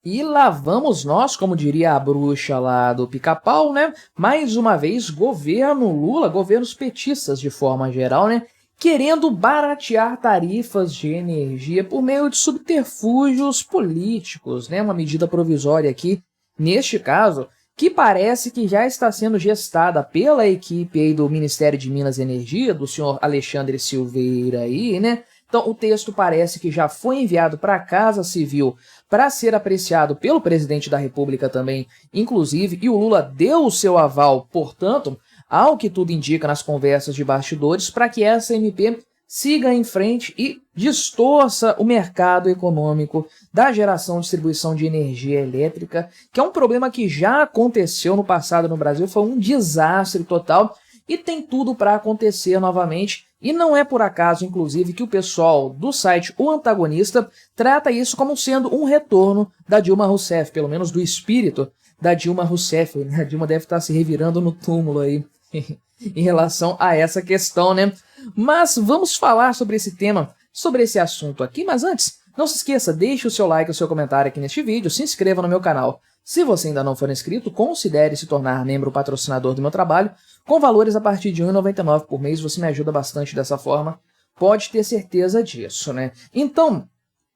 E lá vamos nós, como diria a bruxa lá do Pica-Pau, né? Mais uma vez, governo Lula, governos petistas de forma geral, né? Querendo baratear tarifas de energia por meio de subterfúgios políticos, né? Uma medida provisória aqui, neste caso, que parece que já está sendo gestada pela equipe aí do Ministério de Minas e Energia, do senhor Alexandre Silveira aí, né? Então, o texto parece que já foi enviado para a Casa Civil para ser apreciado pelo presidente da República também, inclusive, e o Lula deu o seu aval, portanto, ao que tudo indica nas conversas de bastidores, para que essa MP siga em frente e distorça o mercado econômico da geração e distribuição de energia elétrica, que é um problema que já aconteceu no passado no Brasil, foi um desastre total e tem tudo para acontecer novamente. E não é por acaso, inclusive, que o pessoal do site O Antagonista trata isso como sendo um retorno da Dilma Rousseff, pelo menos do espírito da Dilma Rousseff. A Dilma deve estar se revirando no túmulo aí em relação a essa questão, né? Mas vamos falar sobre esse tema, sobre esse assunto aqui. Mas antes, não se esqueça, deixe o seu like e o seu comentário aqui neste vídeo, se inscreva no meu canal. Se você ainda não for inscrito, considere se tornar membro patrocinador do meu trabalho. Com valores a partir de R$ 1,99 por mês, você me ajuda bastante dessa forma. Pode ter certeza disso, né? Então,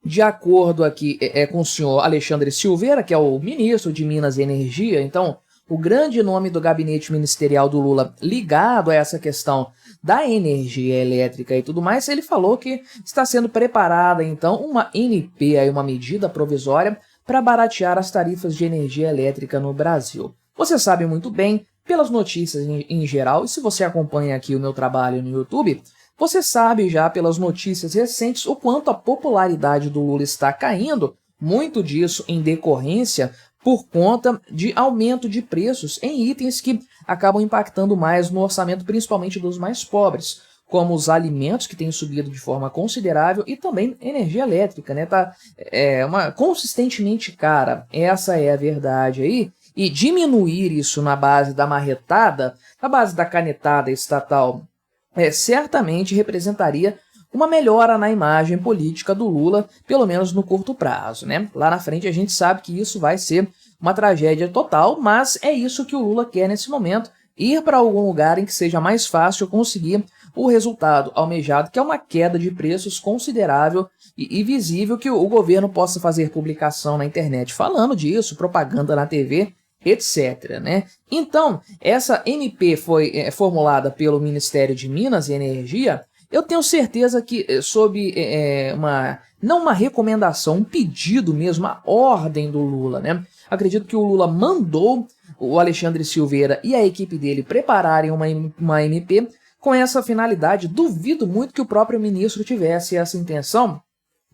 de acordo aqui com o senhor Alexandre Silveira, que é o ministro de Minas e Energia, então, o grande nome do gabinete ministerial do Lula ligado a essa questão da energia elétrica e tudo mais, ele falou que está sendo preparada, então, uma MP, aí, uma medida provisória, para baratear as tarifas de energia elétrica no Brasil. Você sabe muito bem, pelas notícias em geral, e se você acompanha aqui o meu trabalho no YouTube, você sabe já pelas notícias recentes o quanto a popularidade do Lula está caindo, muito disso em decorrência por conta de aumento de preços em itens que acabam impactando mais no orçamento, principalmente dos mais pobres, como os alimentos, que têm subido de forma considerável, e também energia elétrica, né? Tá consistentemente cara, essa é a verdade aí, e diminuir isso na base da marretada, na base da canetada estatal, certamente representaria uma melhora na imagem política do Lula, pelo menos no curto prazo, né? Lá na frente a gente sabe que isso vai ser uma tragédia total, mas é isso que o Lula quer nesse momento, ir para algum lugar em que seja mais fácil conseguir o resultado almejado, que é uma queda de preços considerável e visível, que o governo possa fazer publicação na internet falando disso, propaganda na TV, etc, né? Então, essa MP foi formulada pelo Ministério de Minas e Energia. Eu tenho certeza que sob não uma recomendação, um pedido mesmo, uma ordem do Lula, né? Acredito que o Lula mandou o Alexandre Silveira e a equipe dele prepararem uma MP com essa finalidade. Duvido muito que o próprio ministro tivesse essa intenção,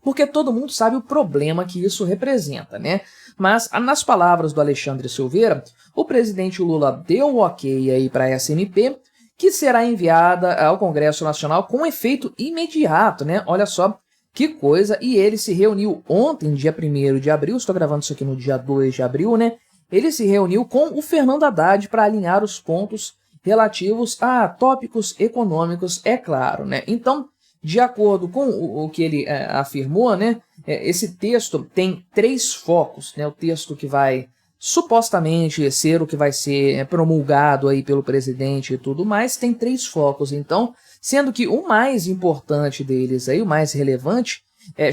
porque todo mundo sabe o problema que isso representa, né? Mas, nas palavras do Alexandre Silveira, o presidente Lula deu o ok aí para essa MP, que será enviada ao Congresso Nacional com efeito imediato, né? Olha só que coisa, e ele se reuniu ontem, dia 1º de abril, estou gravando isso aqui no dia 2 de abril, né? Ele se reuniu com o Fernando Haddad para alinhar os pontos relativos a tópicos econômicos, é claro, né? Então, de acordo com o que ele afirmou, né, esse texto tem 3 focos, né? O texto que vai supostamente ser o que vai ser promulgado aí pelo presidente e tudo mais, tem 3 focos, então, sendo que o mais importante deles aí, o mais relevante,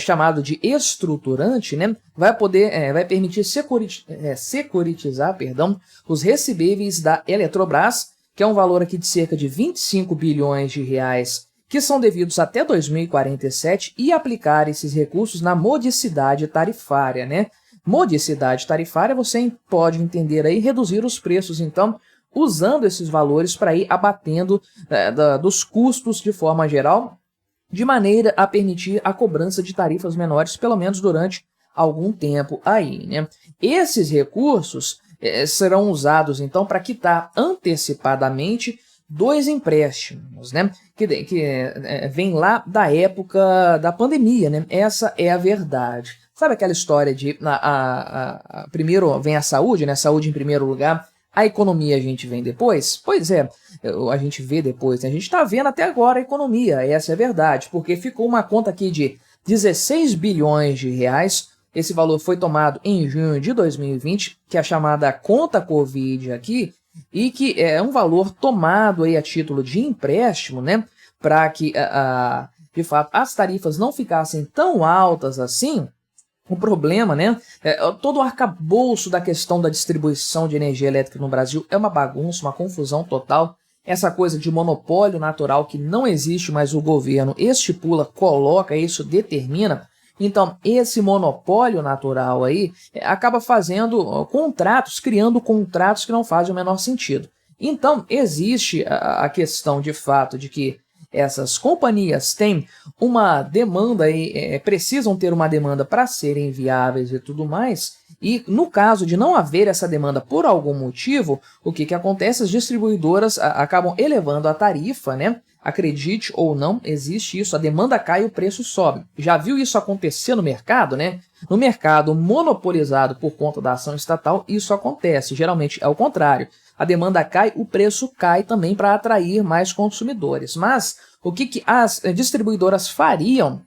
chamado de estruturante, né, vai permitir securitizar, os recebíveis da Eletrobras, que é um valor aqui de cerca de 25 bilhões de reais, que são devidos até 2047, e aplicar esses recursos na modicidade tarifária, né? Modicidade tarifária, você pode entender aí reduzir os preços, então, usando esses valores para ir abatendo dos custos de forma geral, de maneira a permitir a cobrança de tarifas menores, pelo menos durante algum tempo aí, né? Esses recursos serão usados, então, para quitar antecipadamente 2 empréstimos, né? Que vem lá da época da pandemia, né? Essa é a verdade. Sabe aquela história de primeiro vem a saúde, né? Saúde em primeiro lugar, a economia a gente vem depois? Pois é, a gente vê depois, né? A gente está vendo até agora a economia, essa é a verdade, porque ficou uma conta aqui de 16 bilhões de reais Esse valor foi tomado em junho de 2020, que é a chamada conta Covid aqui, e que é um valor tomado aí a título de empréstimo, né, para que, de fato, as tarifas não ficassem tão altas assim. O problema, né, todo o arcabouço da questão da distribuição de energia elétrica no Brasil é uma bagunça, uma confusão total. Essa coisa de monopólio natural que não existe, mas o governo estipula, coloca isso, determina. Então, esse monopólio natural aí acaba fazendo contratos, criando contratos que não fazem o menor sentido. Então, existe a questão de fato de que essas companhias têm uma demanda aí, precisam ter uma demanda para serem viáveis e tudo mais, e no caso de não haver essa demanda por algum motivo, o que acontece? As distribuidoras acabam elevando a tarifa, né? Acredite ou não, existe isso, a demanda cai e o preço sobe. Já viu isso acontecer no mercado, né? No mercado monopolizado por conta da ação estatal, isso acontece, geralmente é o contrário. A demanda cai, o preço cai também para atrair mais consumidores. Mas o que as distribuidoras fariam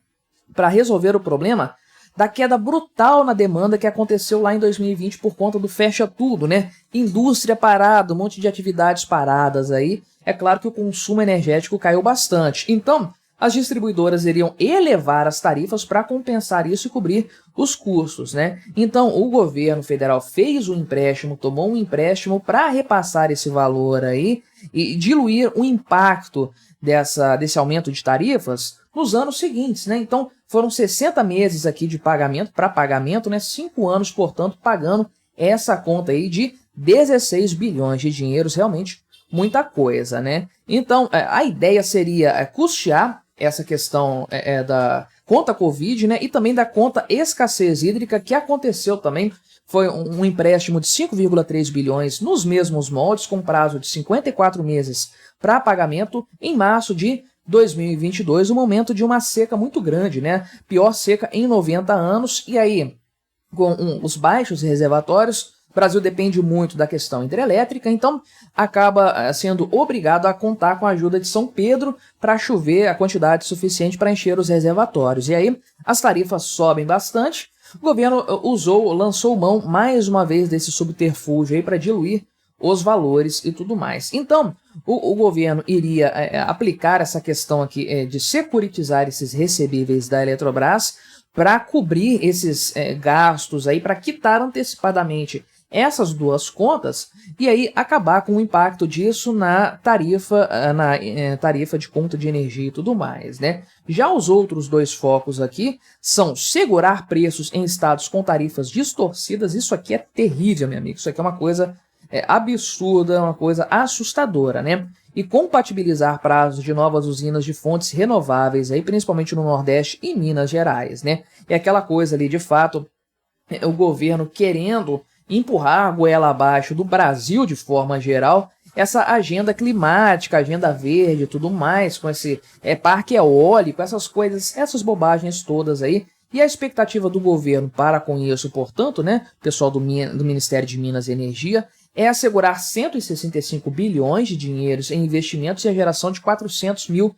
para resolver o problema da queda brutal na demanda que aconteceu lá em 2020 por conta do fecha tudo, né? Indústria parada, um monte de atividades paradas aí. É claro que o consumo energético caiu bastante. Então, as distribuidoras iriam elevar as tarifas para compensar isso e cobrir os custos, né? Então, o governo federal fez um empréstimo, tomou um empréstimo para repassar esse valor aí e diluir o impacto desse aumento de tarifas nos anos seguintes, né? Então, foram 60 meses aqui de pagamento, para pagamento, né? 5 anos, portanto, pagando essa conta aí de 16 bilhões de dinheiros, realmente muita coisa, né? Então, a ideia seria custear essa questão da conta Covid, né? E também da conta escassez hídrica, que aconteceu também. Foi um empréstimo de 5,3 bilhões nos mesmos moldes, com prazo de 54 meses para pagamento em março de 2022, o momento de uma seca muito grande, né? Pior seca em 90 anos. E aí, com os baixos reservatórios, o Brasil depende muito da questão hidrelétrica, então acaba sendo obrigado a contar com a ajuda de São Pedro para chover a quantidade suficiente para encher os reservatórios. E aí as tarifas sobem bastante. O governo lançou mão mais uma vez desse subterfúgio aí para diluir os valores e tudo mais. Então, o governo iria aplicar essa questão aqui de securitizar esses recebíveis da Eletrobras para cobrir esses gastos aí, para quitar antecipadamente essas duas contas e aí acabar com o impacto disso na tarifa, tarifa de conta de energia e tudo mais, né? Já os outros dois focos aqui são segurar preços em estados com tarifas distorcidas. Isso aqui é terrível, meu amigo. Isso aqui é uma coisa absurda, uma coisa assustadora, né? E compatibilizar prazos de novas usinas de fontes renováveis, aí, principalmente no Nordeste e Minas Gerais, né? E aquela coisa ali, de fato, o governo querendo empurrar a goela abaixo do Brasil de forma geral, essa agenda climática, agenda verde e tudo mais, com esse parque eólico, essas coisas, essas bobagens todas aí. E a expectativa do governo para com isso, portanto, né, pessoal do Ministério de Minas e Energia, é assegurar 165 bilhões de dinheiros em investimentos e a geração de 400 mil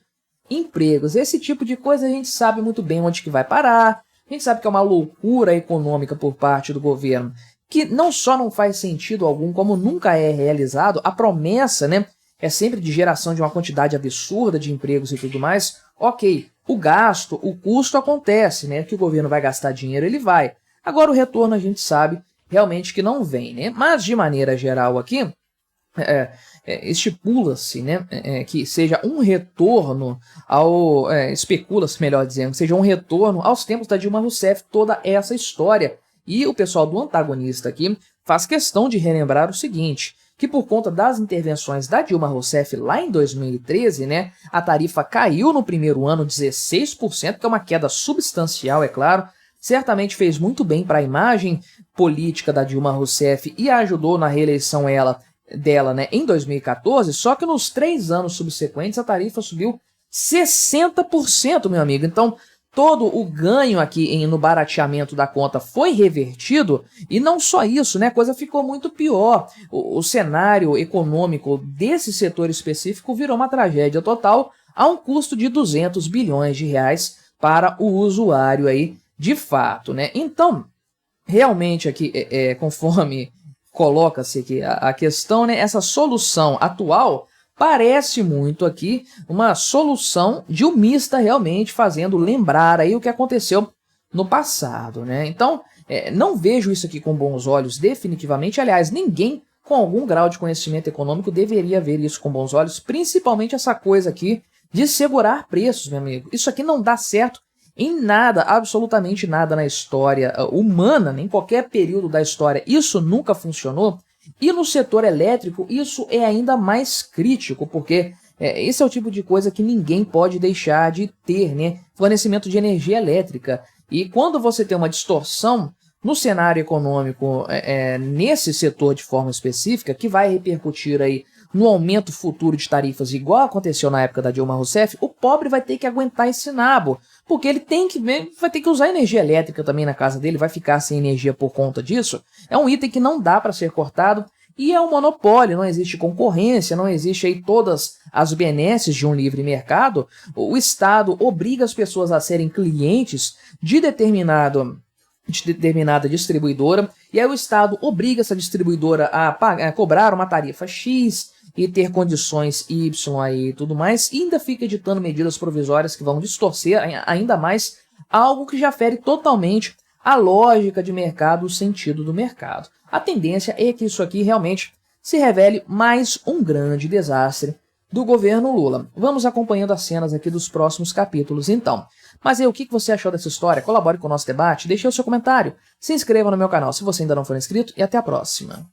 empregos. Esse tipo de coisa a gente sabe muito bem onde que vai parar, a gente sabe que é uma loucura econômica por parte do governo, que não só não faz sentido algum, como nunca é realizado. A promessa, né, é sempre de geração de uma quantidade absurda de empregos e tudo mais. Ok, o gasto, o custo acontece, né, que o governo vai gastar dinheiro, ele vai. Agora o retorno a gente sabe realmente que não vem, né? Mas de maneira geral aqui, estipula-se, né, que seja um retorno especula-se, melhor dizendo, que seja um retorno aos tempos da Dilma Rousseff, toda essa história. E o pessoal do antagonista aqui faz questão de relembrar o seguinte, que por conta das intervenções da Dilma Rousseff lá em 2013, né, a tarifa caiu no primeiro ano 16%, que é uma queda substancial, é claro, certamente fez muito bem para a imagem política da Dilma Rousseff e ajudou na reeleição dela, né, em 2014, só que nos 3 anos subsequentes a tarifa subiu 60%, meu amigo. Então, todo o ganho aqui no barateamento da conta foi revertido, e não só isso, né? A coisa ficou muito pior. O cenário econômico desse setor específico virou uma tragédia total, a um custo de 200 bilhões de reais para o usuário aí, de fato, né? Então, realmente aqui, conforme coloca-se aqui a questão, né, essa solução atual parece muito aqui uma solução dilmista, realmente fazendo lembrar aí o que aconteceu no passado, né? Então, não vejo isso aqui com bons olhos definitivamente. Aliás, ninguém com algum grau de conhecimento econômico deveria ver isso com bons olhos, principalmente essa coisa aqui de segurar preços, meu amigo. Isso aqui não dá certo em nada, absolutamente nada na história humana, nem em qualquer período da história. Isso nunca funcionou. E no setor elétrico, isso é ainda mais crítico, porque esse é o tipo de coisa que ninguém pode deixar de ter, né? Fornecimento de energia elétrica. E quando você tem uma distorção no cenário econômico nesse setor de forma específica, que vai repercutir aí no aumento futuro de tarifas, igual aconteceu na época da Dilma Rousseff, o pobre vai ter que aguentar esse nabo, porque ele vai ter que usar energia elétrica também na casa dele, vai ficar sem energia por conta disso. É um item que não dá para ser cortado e é um monopólio, não existe concorrência, não existe aí todas as benesses de um livre mercado. O Estado obriga as pessoas a serem clientes de determinada distribuidora, e aí o Estado obriga essa distribuidora a cobrar uma tarifa X e ter condições Y aí e tudo mais, e ainda fica editando medidas provisórias que vão distorcer ainda mais algo que já fere totalmente a lógica de mercado, o sentido do mercado. A tendência é que isso aqui realmente se revele mais um grande desastre do governo Lula. Vamos acompanhando as cenas aqui dos próximos capítulos então. Mas aí, o que você achou dessa história? Colabore com o nosso debate, deixe o seu comentário, se inscreva no meu canal se você ainda não for inscrito e até a próxima.